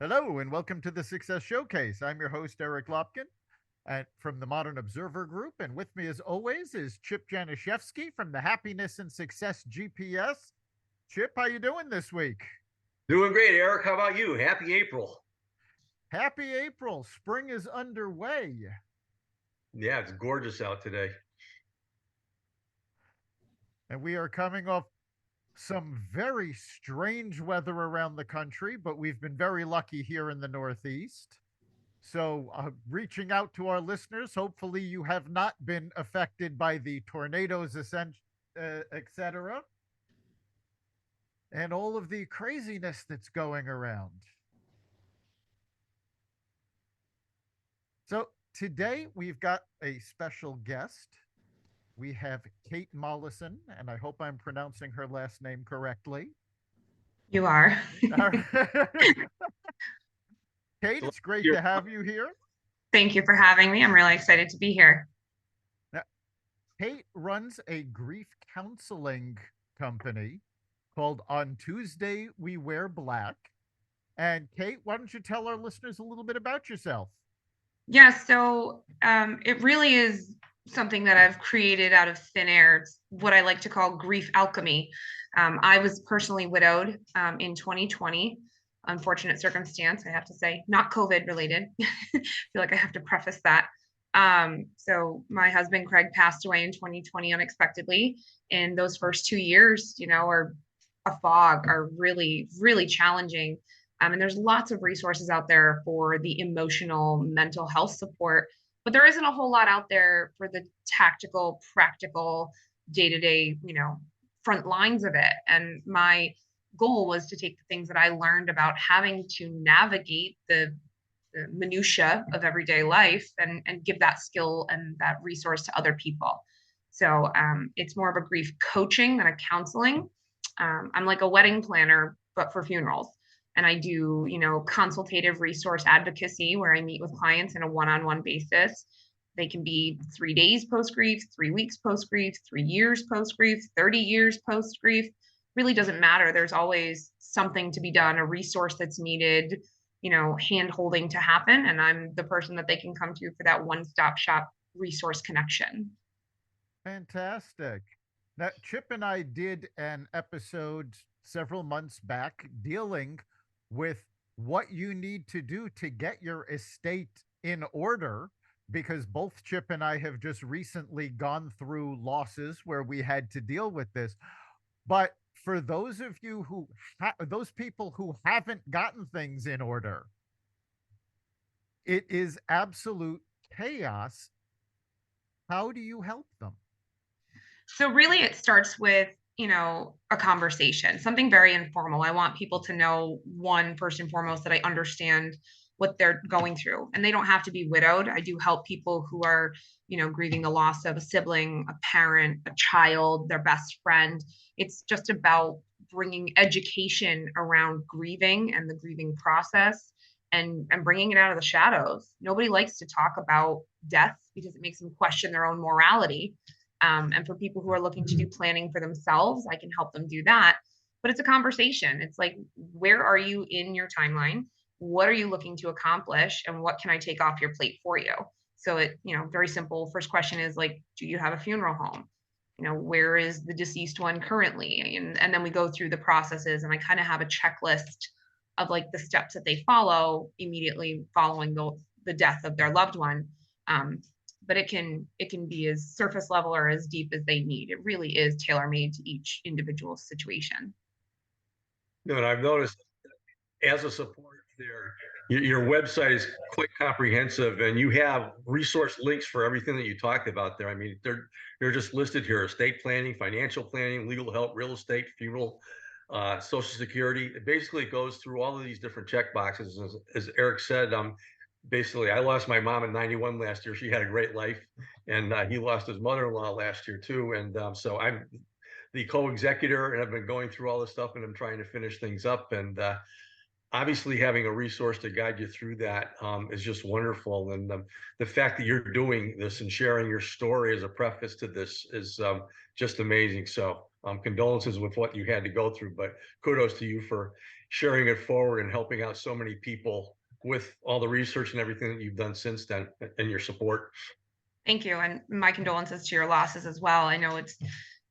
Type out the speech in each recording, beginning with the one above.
Hello and welcome to the Success Showcase. I'm your host, Eric Lopkin from the Modern Observer Group. And with me, as always, is Chip Januszewski from the Happiness and Success GPS. Chip, how you doing this week? Doing great, Eric. How about you? Happy April. Happy April. Spring is underway. Yeah, it's gorgeous out today. And we are coming off some very strange weather around the country, but we've been very lucky here in the Northeast. So, reaching out to our listeners, hopefully you have not been affected by the tornadoes, etc., and all of the craziness that's going around. So, today we've got a special guest. We have Kate Mollison, and I hope I'm pronouncing her last name correctly. You are. Kate, it's great to have you here. Thank you for having me. I'm really excited to be here. Now, Kate runs a grief counseling company called On Tuesday We Wear Black. And Kate, why don't you tell our listeners a little bit about yourself? Yeah, so it really is something that I've created out of thin air. It's what I like to call grief alchemy. I was personally widowed in 2020. Unfortunate circumstance, I have to say, not COVID related. I feel like I have to preface that. So my husband Craig passed away in 2020 unexpectedly. And those first 2 years, are a fog, are really, really challenging. And there's lots of resources out there for the emotional, mental health support, but there isn't a whole lot out there for the tactical, practical, day to day, front lines of it. And my goal was to take the things that I learned about having to navigate the minutia of everyday life and give that skill and that resource to other people. So it's more of a grief coaching than a counseling. I'm like a wedding planner, but for funerals. And I do, consultative resource advocacy where I meet with clients in a one-on-one basis. They can be 3 days post grief, 3 weeks post grief, 3 years post grief, 30 years post grief. Really doesn't matter. There's always something to be done, a resource that's needed, hand holding to happen. And I'm the person that they can come to for that one-stop shop resource connection. Fantastic. Now, Chip and I did an episode several months back dealing with what you need to do to get your estate in order, because both Chip and I have just recently gone through losses where we had to deal with this. But for those of you those people who haven't gotten things in order, it is absolute chaos. How do you help them? So really it starts with, a conversation, something very informal. I want people to know, one, first and foremost, that I understand what they're going through. And they don't have to be widowed. I do help people who are, grieving the loss of a sibling, a parent, a child, their best friend. It's just about bringing education around grieving and the grieving process and bringing it out of the shadows. Nobody likes to talk about death because it makes them question their own morality. And for people who are looking to do planning for themselves, I can help them do that. But it's a conversation. It's like, where are you in your timeline? What are you looking to accomplish? And what can I take off your plate for you? So very simple. First question is like, do you have a funeral home? Where is the deceased one currently? And then we go through the processes, and I kind of have a checklist of like the steps that they follow immediately following the death of their loved one. But it can be as surface level or as deep as they need. It really is tailor made to each individual situation. And I've noticed as a supporter there, your website is quite comprehensive, and you have resource links for everything that you talked about there. I mean, they're just listed here: estate planning, financial planning, legal help, real estate, funeral, Social Security. It basically goes through all of these different check boxes. As Eric said, basically, I lost my mom in '91 last year. She had a great life, and he lost his mother-in-law last year too. And so I'm the co-executor, and I've been going through all this stuff, and I'm trying to finish things up. And obviously, having a resource to guide you through that is just wonderful. And the fact that you're doing this and sharing your story as a preface to this is just amazing. So condolences with what you had to go through, but kudos to you for sharing it forward and helping out so many people with all the research and everything that you've done since then and your support. Thank you. And my condolences to your losses as well. I know it's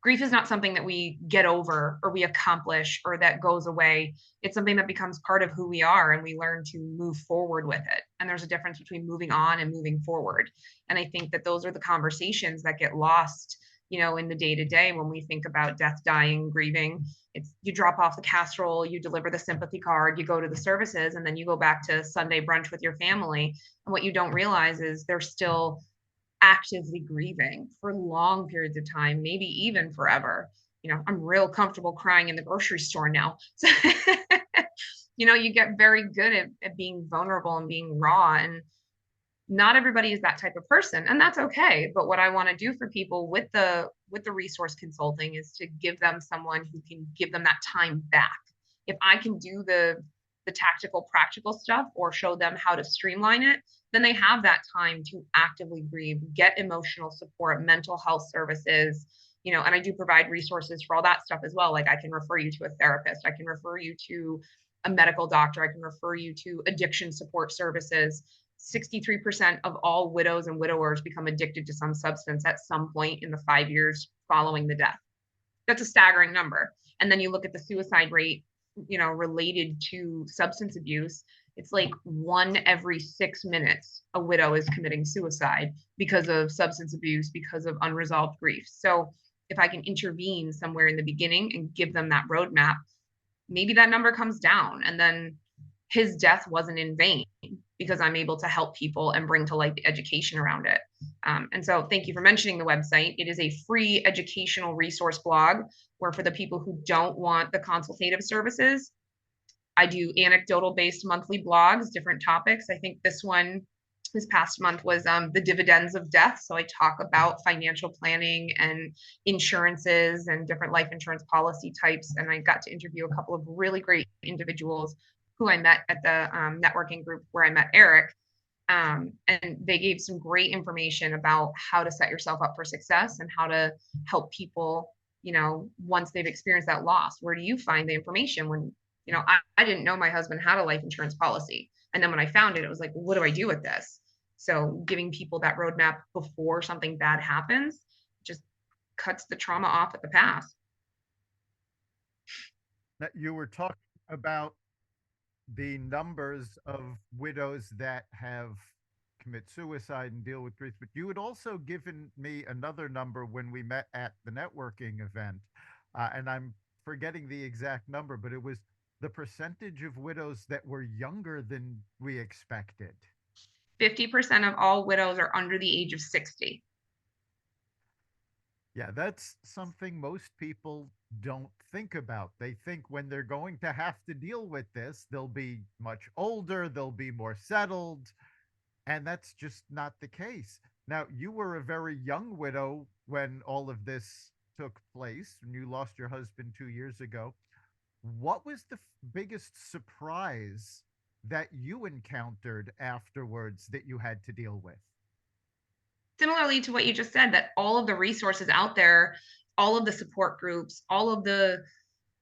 grief is not something that we get over or we accomplish or that goes away. It's something that becomes part of who we are and we learn to move forward with it. And there's a difference between moving on and moving forward. And I think that those are the conversations that get lost, in the day to day when we think about death, dying, grieving. It's you drop off the casserole, you deliver the sympathy card, you go to the services, and then you go back to Sunday brunch with your family. And what you don't realize is there's still actively grieving for long periods of time, maybe even forever. I'm real comfortable crying in the grocery store now. So, you get very good at being vulnerable and being raw. And not everybody is that type of person, and that's okay. But what I want to do for people with the resource consulting is to give them someone who can give them that time back. If I can do the tactical, practical stuff or show them how to streamline it, then they have that time to actively grieve, get emotional support, mental health services, and I do provide resources for all that stuff as well. Like I can refer you to a therapist, I can refer you to a medical doctor, I can refer you to addiction support services. 63% of all widows and widowers become addicted to some substance at some point in the 5 years following the death. That's a staggering number. And then you look at the suicide rate, related to substance abuse. It's like 1 every 6 minutes, a widow is committing suicide because of substance abuse, because of unresolved grief. So if I can intervene somewhere in the beginning and give them that roadmap, maybe that number comes down. And then his death wasn't in vain because I'm able to help people and bring to light the education around it. And so thank you for mentioning the website. It is a free educational resource blog where for the people who don't want the consultative services, I do anecdotal based monthly blogs, different topics. I think this past month was the dividends of death. So I talk about financial planning and insurances and different life insurance policy types. And I got to interview a couple of really great individuals who I met at the networking group where I met Eric. And they gave some great information about how to set yourself up for success and how to help people, once they've experienced that loss. Where do you find the information when, I didn't know my husband had a life insurance policy. And then when I found it, it was like, well, what do I do with this? So giving people that roadmap before something bad happens just cuts the trauma off at the pass. That you were talking about the numbers of widows that have commit suicide and deal with grief, but you had also given me another number when we met at the networking event, and I'm forgetting the exact number, but it was the percentage of widows that were younger than we expected. 50% of all widows are under the age of 60. Yeah, that's something most people don't think about. They think when they're going to have to deal with this, they'll be much older, they'll be more settled, and that's just not the case. Now, you were a very young widow when all of this took place, and you lost your husband 2 years ago. What was the biggest surprise that you encountered afterwards that you had to deal with? Similarly to what you just said, that all of the resources out there, all of the support groups, all of the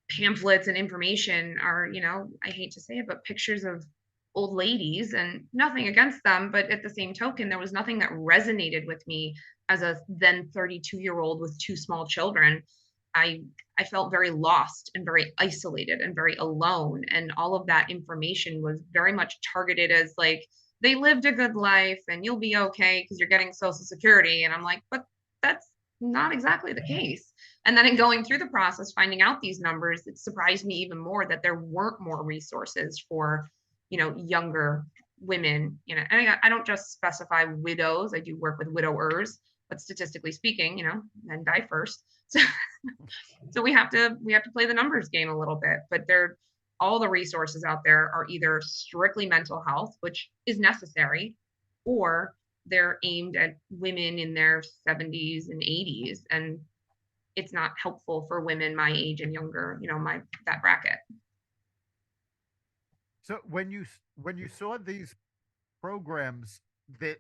pamphlets and information are, I hate to say it, but pictures of old ladies, and nothing against them. But at the same token, there was nothing that resonated with me as a then 32-year-old with 2 small children. I felt very lost and very isolated and very alone. And all of that information was very much targeted as like, they lived a good life and you'll be okay because you're getting Social Security. And I'm like, but that's not exactly the case. And then in going through the process, finding out these numbers, it surprised me even more that there weren't more resources for, younger women. And I don't just specify widows. I do work with widowers, but statistically speaking, men die first. So, so we have to play the numbers game a little bit. But all the resources out there are either strictly mental health, which is necessary, or they're aimed at women in their 70s and 80s, and it's not helpful for women my age and younger, that bracket. So when you saw these programs that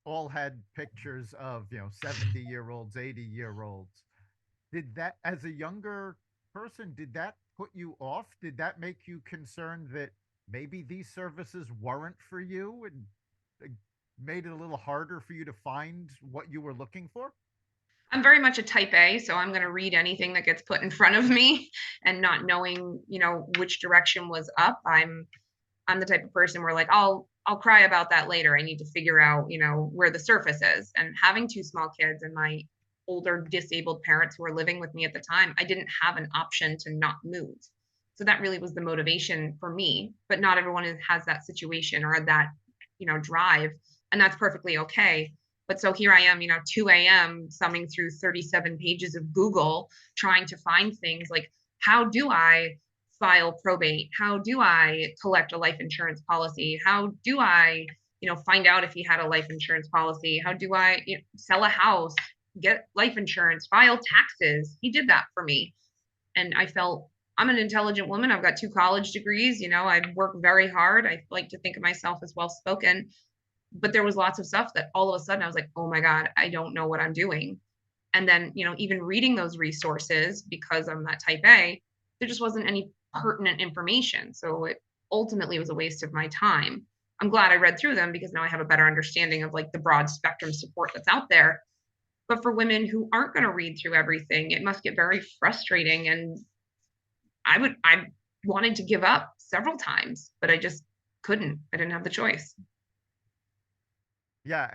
all had pictures of 70-year-olds, 80-year-olds, did that, as a younger person, did that put you off? Did that make you concerned that maybe these services weren't for you and made it a little harder for you to find what you were looking for? I'm very much a type A, so I'm going to read anything that gets put in front of me and not knowing, which direction was up. I'm the type of person where like I'll cry about that later. I need to figure out, where the surface is. And having two small kids and my older disabled parents who were living with me at the time, I didn't have an option to not move. So that really was the motivation for me. But not everyone has that situation or that, drive. And that's perfectly okay. But so here I am, 2 a.m. thumbing through 37 pages of Google trying to find things like, how do I file probate? How do I collect a life insurance policy? How do I, find out if he had a life insurance policy? How do I sell a house, get life insurance, file taxes? He did that for me. And I felt I'm an intelligent woman. I've got 2 college degrees. I work very hard. I like to think of myself as well spoken. But there was lots of stuff that all of a sudden I was like, oh my God, I don't know what I'm doing. And then, even reading those resources because I'm that type A, there just wasn't any pertinent information. So it ultimately was a waste of my time. I'm glad I read through them because now I have a better understanding of like the broad spectrum support that's out there. But for women who aren't going to read through everything, it must get very frustrating. And I wanted to give up several times, but I just couldn't. I didn't have the choice. Yeah,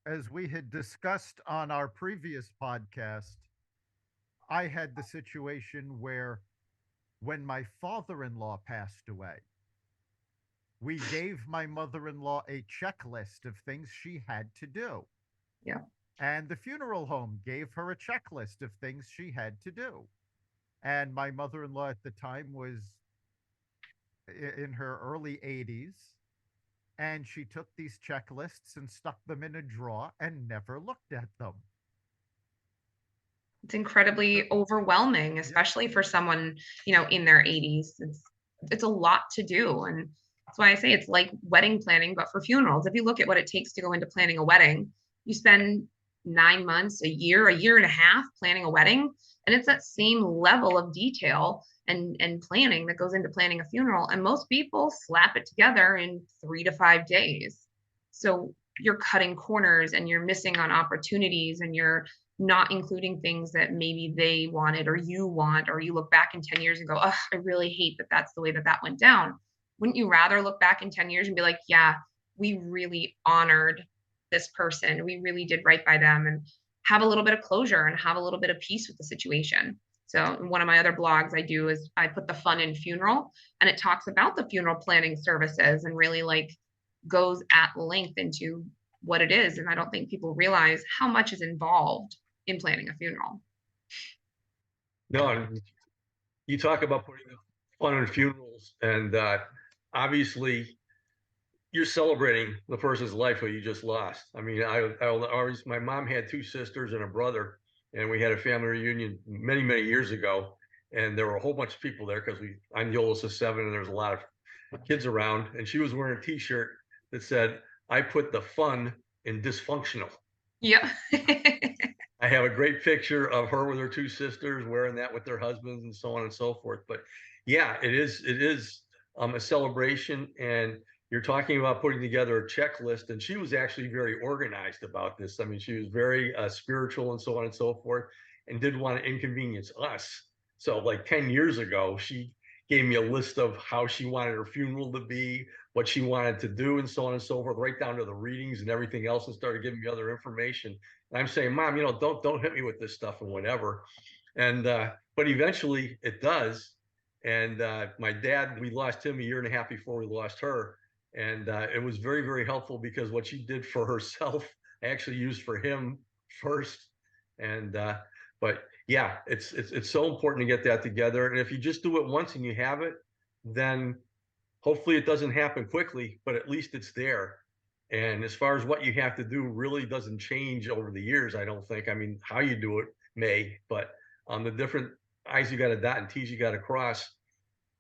as we had discussed on our previous podcast, I had the situation where when my father-in-law passed away, we gave my mother-in-law a checklist of things she had to do. Yeah. And the funeral home gave her a checklist of things she had to do. And my mother-in-law at the time was in her early 80s, and she took these checklists and stuck them in a drawer and never looked at them. It's incredibly overwhelming, especially for someone, in their 80s. It's a lot to do. And that's why I say it's like wedding planning, but for funerals. If you look at what it takes to go into planning a wedding, you spend 9 months, a year and a half planning a wedding. And it's that same level of detail and planning that goes into planning a funeral. And most people slap it together in 3 to 5 days. So you're cutting corners and you're missing on opportunities and you're not including things that maybe they wanted or you want, or you look back in 10 years and go, oh, I really hate that that's the way that went down. Wouldn't you rather look back in 10 years and be like, yeah, we really honored this person. We really did right by them and have a little bit of closure and have a little bit of peace with the situation. So one of my other blogs I do is I put the fun in funeral, and it talks about the funeral planning services and really like goes at length into what it is. And I don't think people realize how much is involved in planning a funeral. No, you talk about putting the fun in funerals, and obviously you're celebrating the person's life who you just lost. I mean, I always, my mom had 2 sisters and a brother, and we had a family reunion many, many years ago. And there were a whole bunch of people there because I'm the oldest of 7, and there's a lot of kids around. And she was wearing a T-shirt that said, "I put the fun in dysfunctional." Yeah. I have a great picture of her with her 2 sisters wearing that with their husbands and so on and so forth. But yeah, it is a celebration, and you're talking about putting together a checklist, and she was actually very organized about this. I mean, she was very spiritual and so on and so forth, and didn't want to inconvenience us. So like 10 years ago, she gave me a list of how she wanted her funeral to be, what she wanted to do, and so on and so forth, right down to the readings and everything else, and started giving me other information. And I'm saying, Mom, don't hit me with this stuff and whatever. And but eventually it does. And my dad, we lost him a year and a half before we lost her. And it was very, very helpful because what she did for herself, I actually used for him first. And but yeah, it's so important to get that together. And if you just do it once and you have it, then hopefully it doesn't happen quickly, but at least it's there. And as far as what you have to do really doesn't change over the years, I don't think. I mean, how you do it may, but on the different I's you got to dot and T's you got to cross,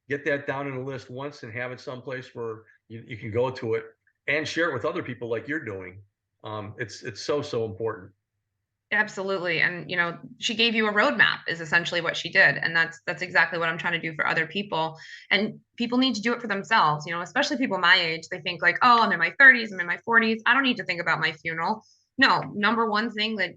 get that down in a list once and have it someplace where you can go to it and share it with other people like you're doing. It's so important. Absolutely. And she gave you a roadmap is essentially what she did. And that's exactly what I'm trying to do for other people. And people need to do it for themselves, especially people my age. They think like, oh, I'm in my 30s, I'm in my 40s. I don't need to think about my funeral. No, number one thing that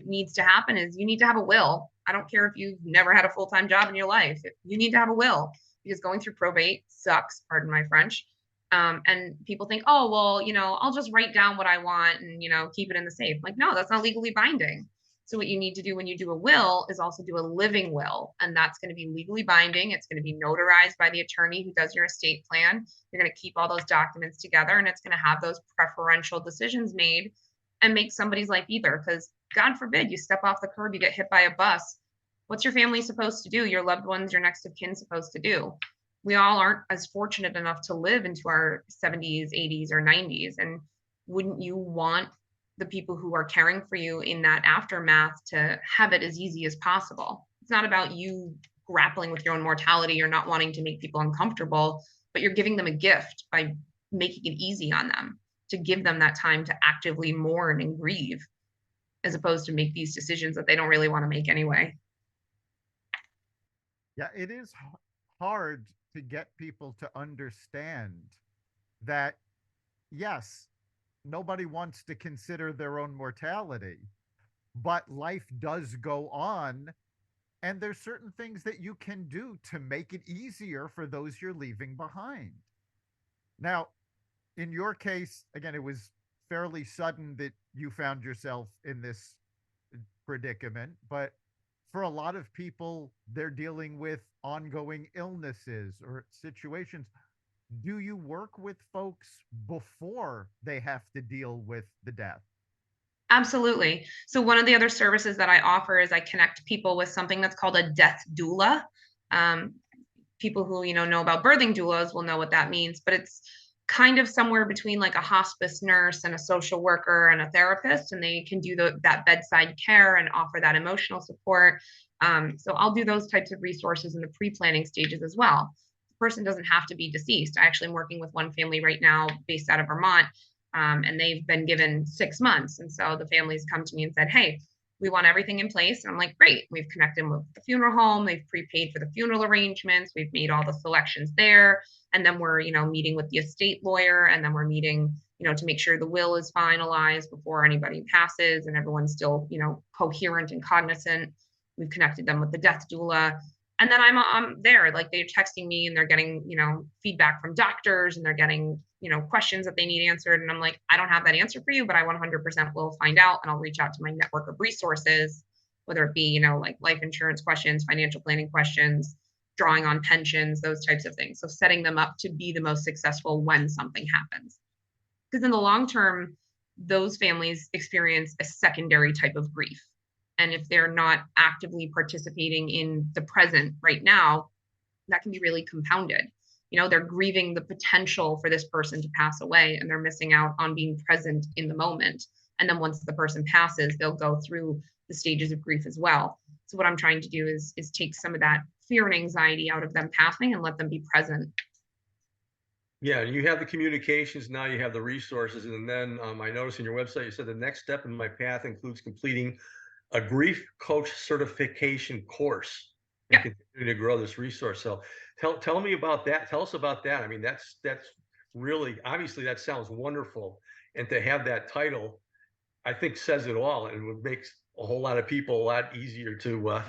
needs to happen is you need to have a will. I don't care if you've never had a full-time job in your life. You need to have a will because going through probate sucks, pardon my French. And people think, oh, well, I'll just write down what I want and, keep it in the safe. Like, no, that's not legally binding. So what you need to do when you do a will is also do a living will. And that's going to be legally binding. It's going to be notarized by the attorney who does your estate plan. You're going to keep all those documents together and it's going to have those preferential decisions made and make somebody's life easier. Because God forbid you step off the curb, you get hit by a bus. What's your family supposed to do? Your loved ones, your next of kin supposed to do? We all aren't as fortunate enough to live into our 70s, 80s, or 90s. And wouldn't you want the people who are caring for you in that aftermath to have it as easy as possible? It's not about you grappling with your own mortality or not wanting to make people uncomfortable, but you're giving them a gift by making it easy on them to give them that time to actively mourn and grieve, as opposed to make these decisions that they don't really want to make anyway. Yeah, it is hard to get people to understand that, yes, nobody wants to consider their own mortality, but life does go on. And there's certain things that you can do to make it easier for those you're leaving behind. Now, in your case, again, it was fairly sudden that you found yourself in this predicament, but for a lot of people, they're dealing with ongoing illnesses or situations. Do you work with folks before they have to deal with the death? Absolutely. So one of the other services that I offer is I connect people with something that's called a death doula. Um, People who know about birthing doulas will know what that means, but it's kind of somewhere between like a hospice nurse and a social worker and a therapist, and they can do that bedside care and offer that emotional support. So I'll do those types of resources in the pre-planning stages as well. The person doesn't have to be deceased. I actually am working with one family right now based out of Vermont, and they've been given 6 months. And so the family's come to me and said, hey, we want everything in place. And I'm like, great. We've connected with the funeral home. They've prepaid for the funeral arrangements. We've made all the selections there. And then we're, meeting with the estate lawyer. And then we're meeting, to make sure the will is finalized before anybody passes and everyone's still, coherent and cognizant. We've connected them with the death doula. And then I'm there, like they're texting me and they're getting, feedback from doctors and they're getting, questions that they need answered. And I'm like, I don't have that answer for you, but I 100% will find out. And I'll reach out to my network of resources, whether it be, like life insurance questions, financial planning questions, drawing on pensions, those types of things. So setting them up to be the most successful when something happens. Because in the long term, those families experience a secondary type of grief. And if they're not actively participating in the present right now, that can be really compounded. They're grieving the potential for this person to pass away and they're missing out on being present in the moment. And then once the person passes, they'll go through the stages of grief as well. So what I'm trying to do is take some of that fear and anxiety out of them passing and let them be present. Yeah, you have the communications, now you have the resources. And then I noticed in your website, you said the next step in my path includes completing a grief coach certification course and continue to grow this resource. So tell me about that. Tell us about that. I mean, that's really, obviously that sounds wonderful. And to have that title, I think says it all and would make a whole lot of people a lot easier to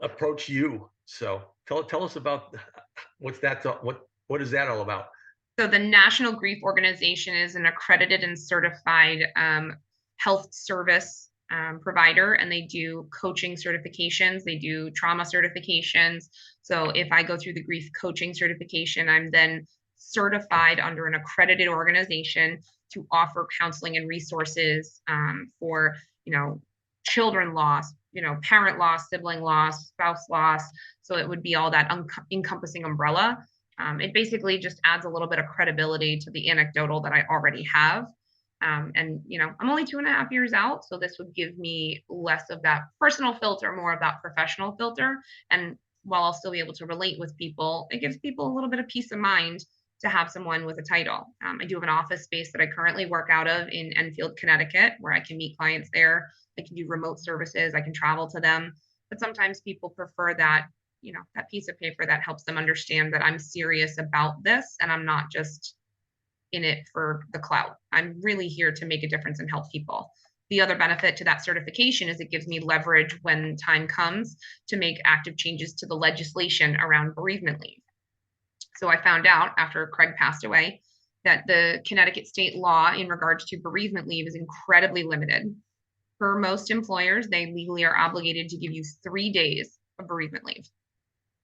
approach you. So tell us about what is that all about? So the National Grief Organization is an accredited and certified health service provider, and they do coaching certifications. They do trauma certifications. So if I go through the grief coaching certification, I'm then certified under an accredited organization to offer counseling and resources for, children lost, parent loss, sibling loss, spouse loss. So it would be all that encompassing umbrella. It basically just adds a little bit of credibility to the anecdotal that I already have. And, I'm only 2.5 years out. So this would give me less of that personal filter, more of that professional filter. And while I'll still be able to relate with people, it gives people a little bit of peace of mind to have someone with a title. I do have an office space that I currently work out of in Enfield, Connecticut, where I can meet clients there. I can do remote services. I can travel to them. But sometimes people prefer that, that piece of paper that helps them understand that I'm serious about this and I'm not just in it for the clout. I'm really here to make a difference and help people. The other benefit to that certification is it gives me leverage when time comes to make active changes to the legislation around bereavement leave. So I found out after Craig passed away that the Connecticut state law in regards to bereavement leave is incredibly limited. For most employers, they legally are obligated to give you 3 days of bereavement leave.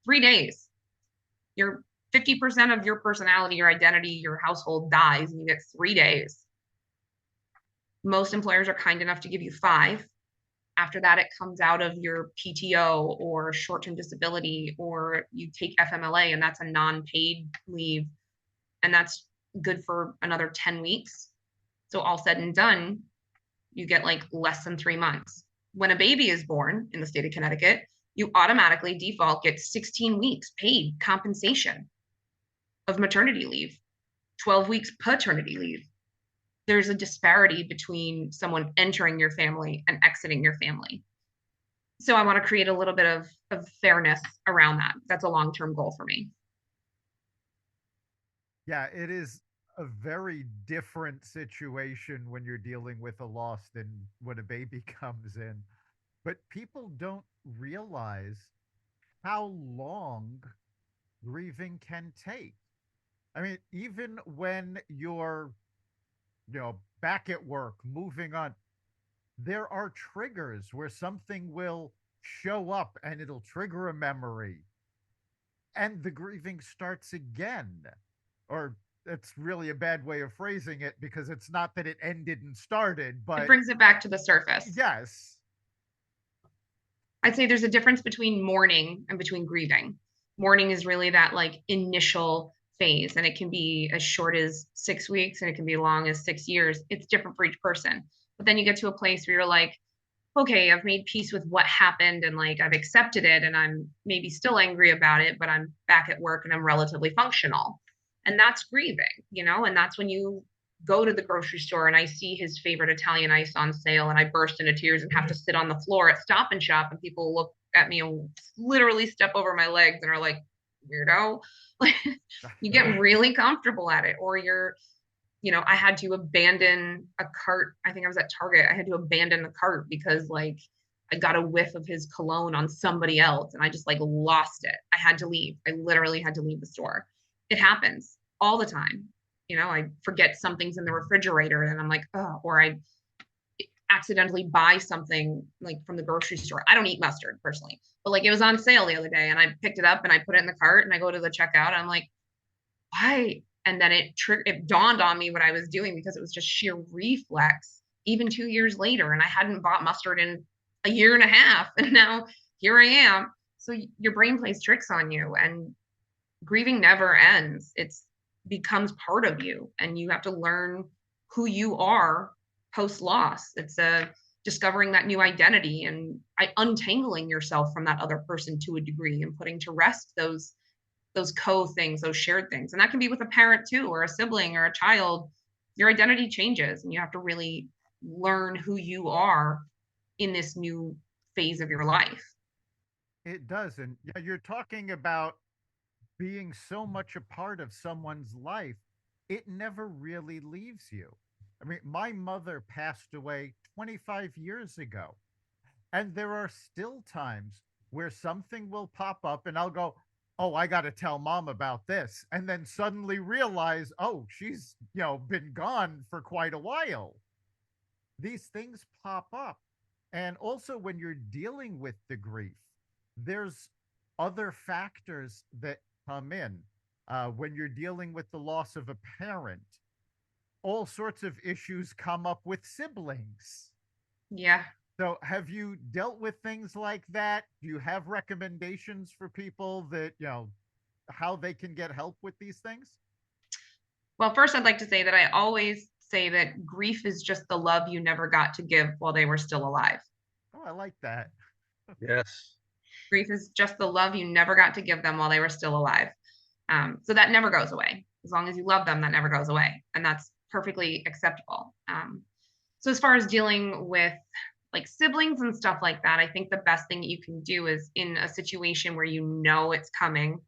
3 days. You're 50% of your personality, your identity, your household dies, and you get 3 days. Most employers are kind enough to give you 5. After that, it comes out of your PTO or short-term disability, or you take FMLA, and that's a non-paid leave, and that's good for another 10 weeks. So all said and done, you get like less than 3 months. When a baby is born in the state of Connecticut, you automatically default get 16 weeks paid compensation of maternity leave, 12 weeks paternity leave. There's a disparity between someone entering your family and exiting your family. So I want to create a little bit of fairness around that. That's a long-term goal for me. Yeah, it is a very different situation when you're dealing with a loss than when a baby comes in. But people don't realize how long grieving can take. I mean, even when you're, back at work, moving on, there are triggers where something will show up and it'll trigger a memory and the grieving starts again. Or it's really a bad way of phrasing it because it's not that it ended and started, but it brings it back to the surface. Yes. I'd say there's a difference between mourning and between grieving. Mourning is really that like initial phase, and it can be as short as 6 weeks and it can be long as 6 years. It's different for each person. But then you get to a place where you're like, okay, I've made peace with what happened and like I've accepted it and I'm maybe still angry about it, but I'm back at work and I'm relatively functional. And that's grieving, and that's when you go to the grocery store and I see his favorite Italian ice on sale and I burst into tears and have to sit on the floor at Stop and Shop and people look at me and literally step over my legs and are like, weirdo. Like you get really comfortable at it. Or I had to abandon a cart. I think I was at Target. I had to abandon the cart because like I got a whiff of his cologne on somebody else and I just like lost it. I had to leave. I literally had to leave the store. It happens all the time. I forget something's in the refrigerator and I'm like, oh, or I accidentally buy something like from the grocery store. I don't eat mustard personally, but like it was on sale the other day and I picked it up and I put it in the cart and I go to the checkout. And I'm like, why? And then it dawned on me what I was doing because it was just sheer reflex, even 2 years later. And I hadn't bought mustard in a year and a half. And now here I am. So your brain plays tricks on you and grieving never ends. It's becomes part of you and you have to learn who you are post loss. It's discovering that new identity and untangling yourself from that other person to a degree and putting to rest those things, those shared things. And that can be with a parent too, or a sibling or a child. Your identity changes and you have to really learn who you are in this new phase of your life. It does. And you're talking about being so much a part of someone's life, it never really leaves you. I mean, my mother passed away 25 years ago, and there are still times where something will pop up and I'll go, oh, I got to tell mom about this. And then suddenly realize, oh, she's, been gone for quite a while. These things pop up. And also when you're dealing with the grief, there's other factors that come in. When you're dealing with the loss of a parent, all sorts of issues come up with siblings. Yeah. So have you dealt with things like that? Do you have recommendations for people that, how they can get help with these things? Well, first, I'd like to say that I always say that grief is just the love you never got to give while they were still alive. Oh, I like that. Yes. Grief is just the love you never got to give them while they were still alive. So that never goes away. As long as you love them, that never goes away. And that's perfectly acceptable. So as far as dealing with like siblings and stuff like that, I think the best thing you can do is in a situation where you know it's coming,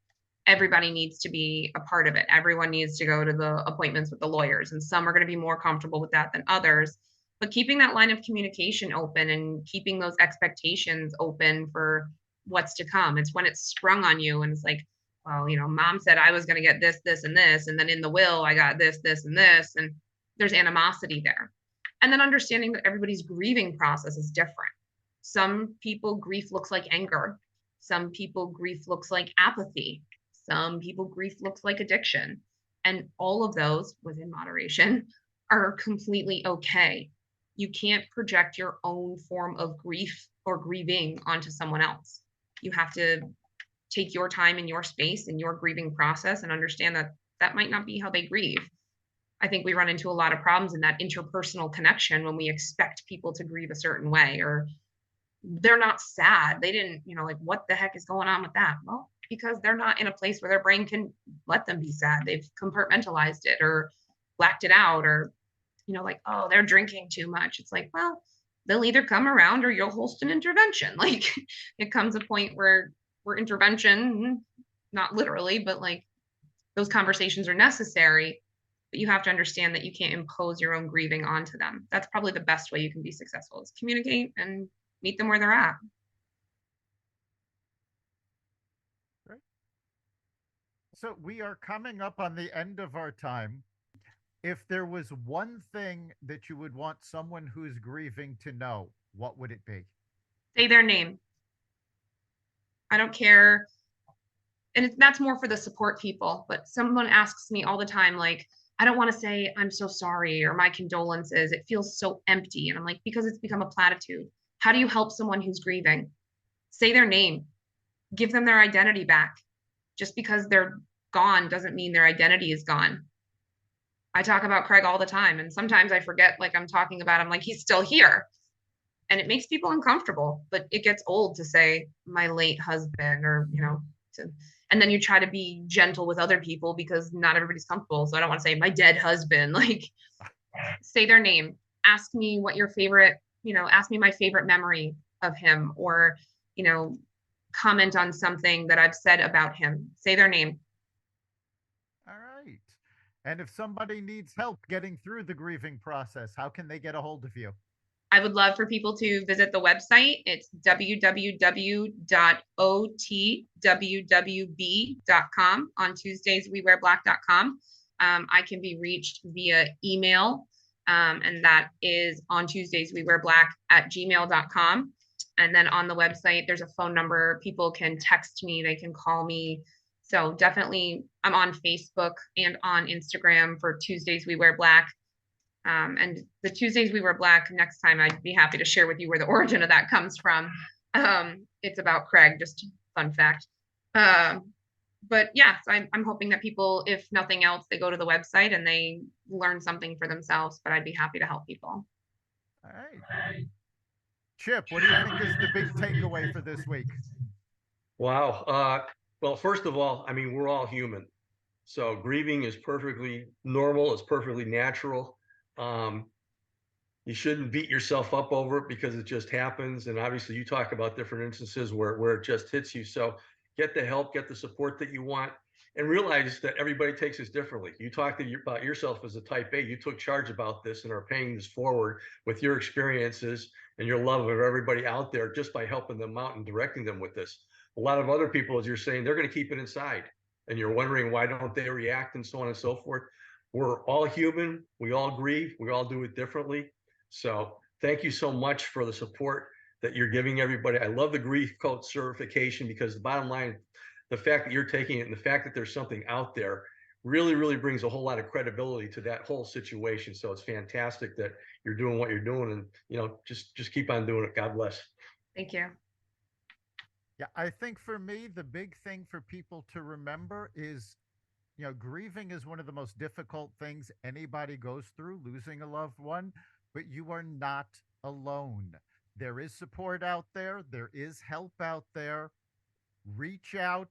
everybody needs to be a part of it. Everyone needs to go to the appointments with the lawyers, and some are going to be more comfortable with that than others. But keeping that line of communication open and keeping those expectations open for what's to come. It's when it's sprung on you and it's like, well, mom said I was going to get this, this, and this. And then in the will, I got this, this, and this. And there's animosity there. And then understanding that everybody's grieving process is different. Some people, grief looks like anger. Some people, grief looks like apathy. Some people, grief looks like addiction. And all of those, within moderation, are completely okay. You can't project your own form of grief or grieving onto someone else. You have to take your time in your space in your grieving process and understand that that might not be how they grieve. I think we run into a lot of problems in that interpersonal connection when we expect people to grieve a certain way, or they're not sad. They didn't, like, what the heck is going on with that? Well, because they're not in a place where their brain can let them be sad. They've compartmentalized it or blacked it out, or, like, oh, they're drinking too much. It's like, well, they'll either come around or you'll host an intervention. Like, it comes a point where intervention, not literally, but like those conversations are necessary. But you have to understand that you can't impose your own grieving onto them. That's probably the best way you can be successful, is communicate and meet them where they're at. Right. So we are coming up on the end of our time. If there was one thing that you would want someone who's grieving to know, what would it be? Say their name. I don't care. And that's more for the support people. But someone asks me all the time, like, I don't want to say I'm so sorry or my condolences. It feels so empty. And I'm like, because it's become a platitude. How do you help someone who's grieving? Say their name. Give them their identity back. Just because they're gone doesn't mean their identity is gone. I talk about Craig all the time, and sometimes I forget, like, I'm talking about him like he's still here. And it makes people uncomfortable, but it gets old to say my late husband, or, and then you try to be gentle with other people because not everybody's comfortable. So I don't want to say my dead husband. Like, say their name. Ask me what your favorite, ask me my favorite memory of him, or, comment on something that I've said about him. Say their name. All right. And if somebody needs help getting through the grieving process, how can they get a hold of you? I would love for people to visit the website. It's www.otwwb.com. On Tuesdays, wewearblack.com. I can be reached via email, and that is on Tuesdays, wewearblack@gmail.com. And then on the website, there's a phone number. People can text me, they can call me. So definitely, I'm on Facebook and on Instagram for Tuesdays We Wear Black. And the Tuesdays We Wear Black, next time I'd be happy to share with you where the origin of that comes from. It's about Craig, just fun fact. But yeah, so I'm hoping that people, if nothing else, they go to the website and they learn something for themselves, but I'd be happy to help people. All right. Chip, what do you think is the big takeaway for this week? Wow. Well, first of all, I mean, we're all human. So grieving is perfectly normal. It's perfectly natural. You shouldn't beat yourself up over it because it just happens. And obviously you talk about different instances where it just hits you. So get the help, get the support that you want, and realize that everybody takes this differently. You talked about yourself as a type A. You took charge about this and are paying this forward with your experiences and your love of everybody out there just by helping them out and directing them with this. A lot of other people, as you're saying, they're going to keep it inside, and you're wondering why don't they react and so on and so forth. We're all human. We all grieve. We all do it differently. So thank you so much for the support that you're giving everybody. I love the grief coach certification, because the bottom line, the fact that you're taking it and the fact that there's something out there really, really brings a whole lot of credibility to that whole situation. So it's fantastic that you're doing what you're doing, and just keep on doing it. God bless. Thank you. Yeah, I think for me, the big thing for people to remember is, grieving is one of the most difficult things anybody goes through, losing a loved one, but you are not alone. There is support out there. There is help out there. Reach out,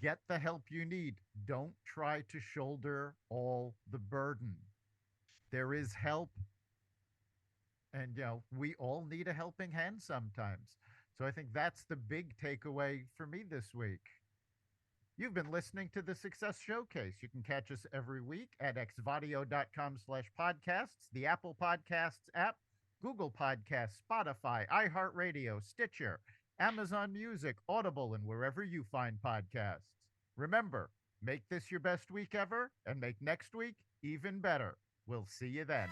Get the help you need. Don't try to shoulder all the burden. There is help, and we all need a helping hand sometimes. So I think that's the big takeaway for me this week. You've been listening to the Success Showcase. You can catch us every week at xvadio.com/podcasts, the Apple Podcasts app, Google Podcasts, Spotify, iHeartRadio, Stitcher, Amazon Music, Audible, and wherever you find podcasts. Remember, make this your best week ever and make next week even better. We'll see you then.